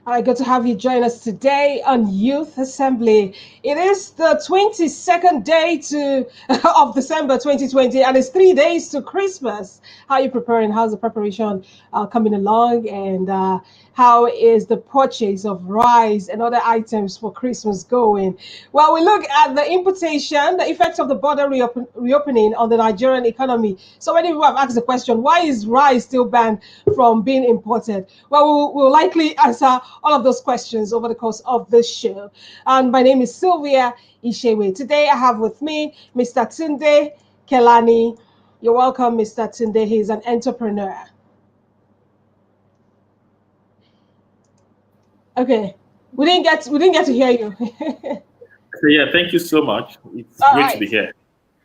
All right, good to have you join us today on Youth Assembly. It is the 22nd day of December 2020, and it's 3 days to Christmas. How are you preparing? How's the preparation coming along? And how is the purchase of rice and other items for Christmas going? Well, we look at the importation, the effects of the border reopening on the Nigerian economy. So many people have asked the question, why is rice still banned from being imported? Well, we'll likely answer all of those questions over the course of this show. And my name is Sylvia Ishewe. Today I have with me Mr. Tunde Kelani. You're welcome, Mr. Tunde. He's an entrepreneur. Okay, we didn't get to hear you. So yeah, thank you so much. It's All great to be right. here. Yeah.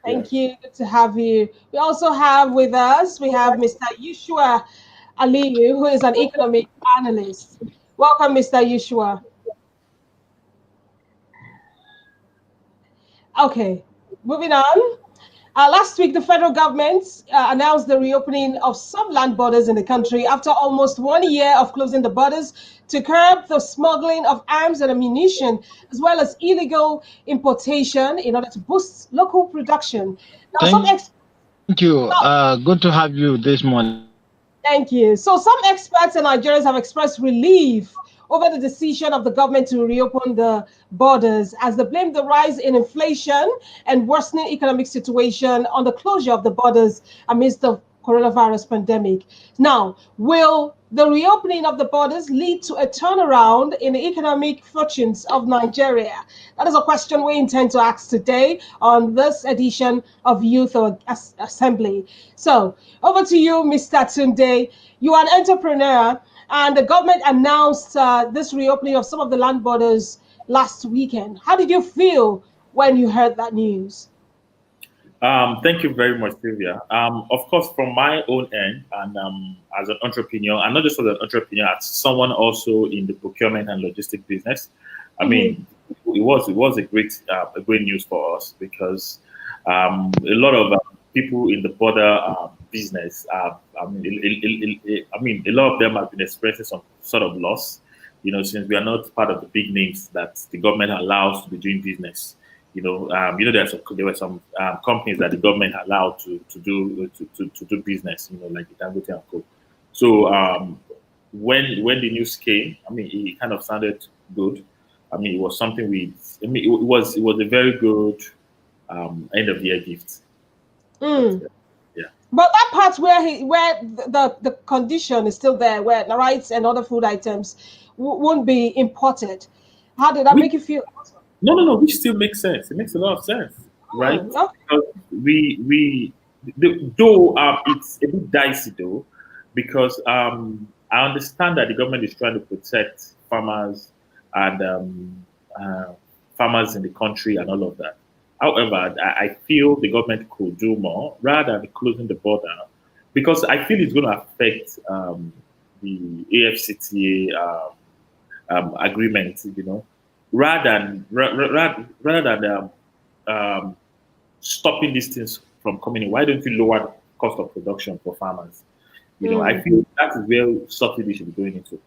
Thank you. Good to have you. We also have with us, we have Mr. Yushua Aliyu, who is an economic analyst. Welcome, Mr. Yushua. Okay, moving on. Last week, the federal government announced the reopening of some land borders in the country after almost 1 year of closing the borders to curb the smuggling of arms and ammunition, as well as illegal importation in order to boost local production. Now, Thank you. Good to have you this morning. thank you. So some experts and Nigerians have expressed relief over the decision of the government to reopen the borders as they blame the rise in inflation and worsening economic situation on the closure of the borders amidst the coronavirus pandemic. Now, will the reopening of the borders lead to a turnaround in the economic fortunes of Nigeria? That is a question we intend to ask today on this edition of Youth Assembly. So, over to you, Mr. Tunde. You are an entrepreneur, and the government announced this reopening of some of the land borders last weekend. How did you feel when you heard that news? Thank you very much, Sylvia. Of course, from my own end, and as an entrepreneur, and not just as an entrepreneur, as someone also in the procurement and logistic business, I mean, it was a great news for us because a lot of people in the border business, a lot of them have been experiencing some sort of loss. Since we are not part of the big names that the government allows to be doing business. There were some companies that the government allowed to do business. Like the Dangote and Co. So when the news came, it kind of sounded good. It was something it was a very good end of the year gift. Mm. Yeah. But that part where the condition is still there, where the rights and other food items won't be imported. How did that Which, make you feel? no, which still makes sense. It makes a lot of sense, right? Okay. Because though it's a bit dicey though, because I understand that the government is trying to protect farmers and farmers in the country and all of that. However, I feel the government could do more rather than closing the border because I feel it's going to affect the AFCTA agreement, rather than stopping these things from coming in. Why don't you lower the cost of production for farmers? I feel that is where subsidy should be going into,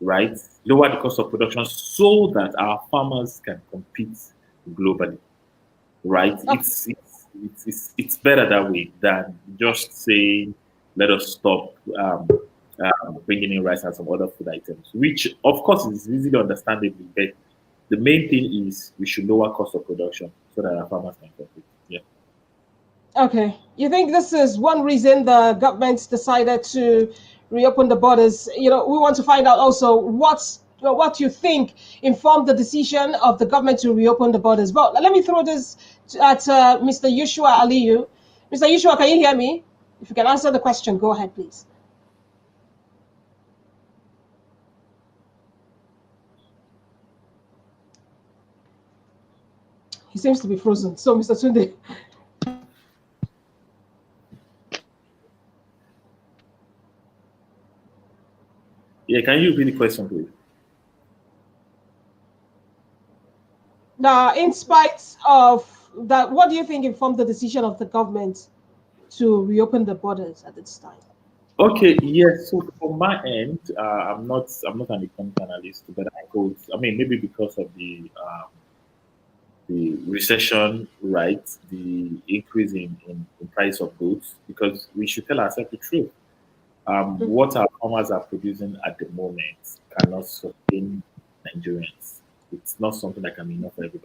right? Lower the cost of production so that our farmers can compete globally, right? Okay. It's better that way than just saying let us stop bringing in rice and some other food items, which of course is easily understandable. But the main thing is we should lower cost of production so that our farmers can compete. Yeah. Okay. You think this is one reason the government decided to reopen the borders? We want to find out also what you think informed the decision of the government to reopen the borders. But let me throw this at Mr. Yushua Aliyu. Mr. Yushua, can you hear me? If you can answer the question, go ahead, please. He seems to be frozen. So, Mr. Tunde. Yeah, can you repeat the question, please? Now, in spite of that, what do you think informed the decision of the government to reopen the borders at this time? Okay, yes. So for my end, I'm not an economic analyst, but I could. I mean, maybe because of the recession, right? The increase in price of goods, because we should tell ourselves the truth. What our farmers are producing at the moment cannot sustain Nigerians. It's not something that can be enough for everybody.